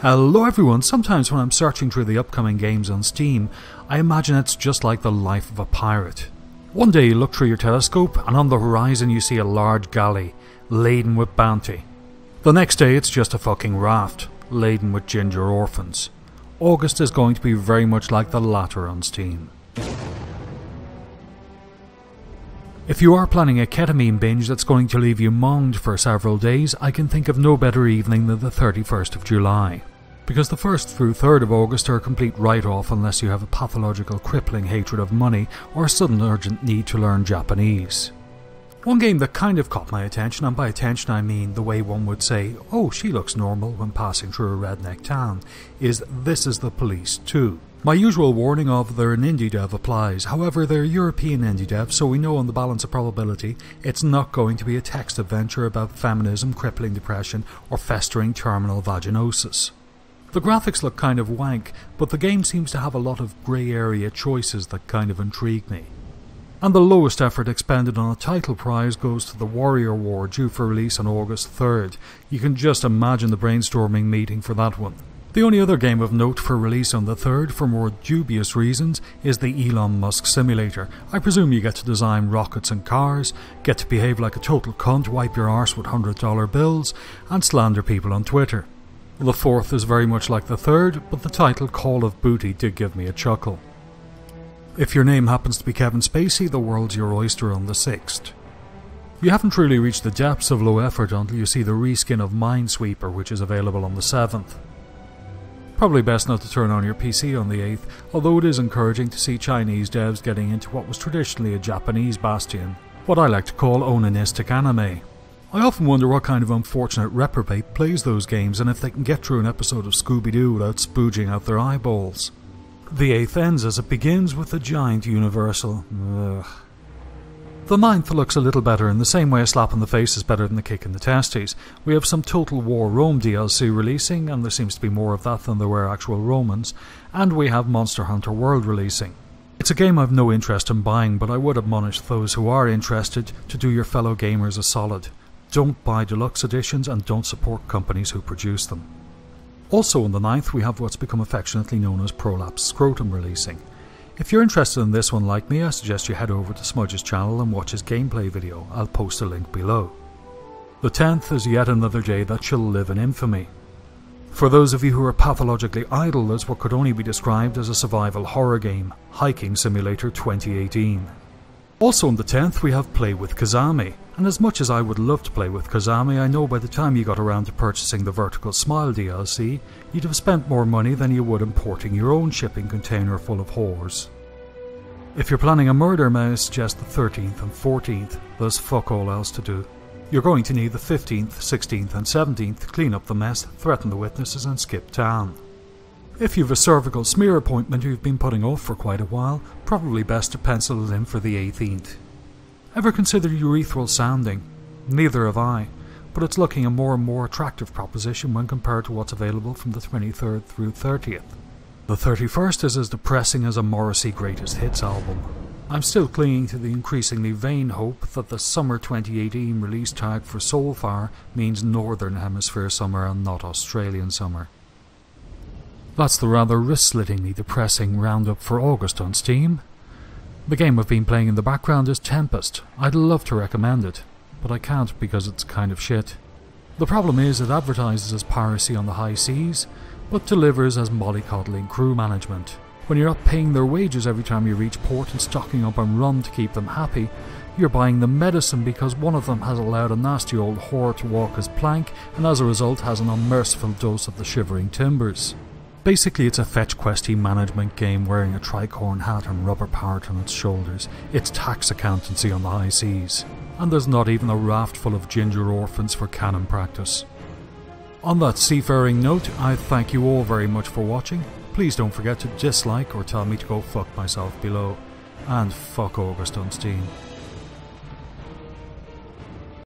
Hello everyone, sometimes when I'm searching through the upcoming games on Steam, I imagine it's just like the life of a pirate. One day you look through your telescope and on the horizon you see a large galley, laden with bounty. The next day it's just a fucking raft, laden with ginger orphans. August is going to be very much like the latter on Steam. If you are planning a ketamine binge that's going to leave you monged for several days, I can think of no better evening than the 31st of July. Because the 1st through 3rd of August are a complete write-off unless you have a pathological crippling hatred of money or a sudden urgent need to learn Japanese. One game that kind of caught my attention, and by attention I mean the way one would say, "Oh, she looks normal" when passing through a redneck town, is This Is the Police 2. My usual warning of they're an indie dev applies, however they're European indie dev, so we know on the balance of probability it's not going to be a text adventure about feminism, crippling depression or festering terminal vaginosis. The graphics look kind of wank, but the game seems to have a lot of grey area choices that kind of intrigue me. And the lowest effort expended on a title prize goes to the Warrior War, due for release on August 3rd. You can just imagine the brainstorming meeting for that one. The only other game of note for release on the 3rd, for more dubious reasons, is the Elon Musk simulator. I presume you get to design rockets and cars, get to behave like a total cunt, wipe your arse with $100 bills, and slander people on Twitter. The 4th is very much like the 3rd, but the title Call of Booty did give me a chuckle. If your name happens to be Kevin Spacey, the world's your oyster on the 6th. You haven't truly reached the depths of low effort until you see the reskin of Minesweeper, which is available on the 7th. Probably best not to turn on your PC on the 8th, although it is encouraging to see Chinese devs getting into what was traditionally a Japanese bastion, what I like to call onanistic anime. I often wonder what kind of unfortunate reprobate plays those games and if they can get through an episode of Scooby-Doo without spooging out their eyeballs. The 8th ends as it begins with the giant universal ugh. The 9th looks a little better, in the same way a slap in the face is better than a kick in the testes. We have some Total War Rome DLC releasing, and there seems to be more of that than there were actual Romans, and we have Monster Hunter World releasing. It's a game I've no interest in buying, but I would admonish those who are interested to do your fellow gamers a solid. Don't buy deluxe editions and don't support companies who produce them. Also on the 9th we have what's become affectionately known as Post Scriptum releasing. If you're interested in this one like me, I suggest you head over to Smudge's channel and watch his gameplay video. I'll post a link below. The 10th is yet another day that shall live in infamy. For those of you who are pathologically idle, there's what could only be described as a survival horror game, Hiking Simulator 2018. Also on the 10th we have Play with Kazami, and as much as I would love to play with Kazami, I know by the time you got around to purchasing the Vertical Smile DLC, you'd have spent more money than you would importing your own shipping container full of whores. If you're planning a murder, may I suggest the 13th and 14th, there's fuck all else to do. You're going to need the 15th, 16th and 17th to clean up the mess, threaten the witnesses and skip town. If you've a cervical smear appointment you've been putting off for quite a while, probably best to pencil it in for the 18th. Ever considered urethral sounding? Neither have I, but it's looking a more and more attractive proposition when compared to what's available from the 23rd through 30th. The 31st is as depressing as a Morrissey Greatest Hits album. I'm still clinging to the increasingly vain hope that the summer 2018 release tag for Soulfire means Northern Hemisphere summer and not Australian summer. That's the rather wrist-slittingly depressing roundup for August on Steam. The game I've been playing in the background is Tempest. I'd love to recommend it, but I can't because it's kind of shit. The problem is it advertises as piracy on the high seas, but delivers as mollycoddling crew management. When you're not paying their wages every time you reach port and stocking up on rum to keep them happy, you're buying them medicine because one of them has allowed a nasty old whore to walk his plank and as a result has an unmerciful dose of the shivering timbers. Basically it's a fetch questy management game wearing a tricorn hat and rubber parrot on its shoulders. It's tax accountancy on the high seas. And there's not even a raft full of ginger orphans for canon practice. On that seafaring note, I thank you all very much for watching. Please don't forget to dislike or tell me to go fuck myself below. And fuck August on Steam.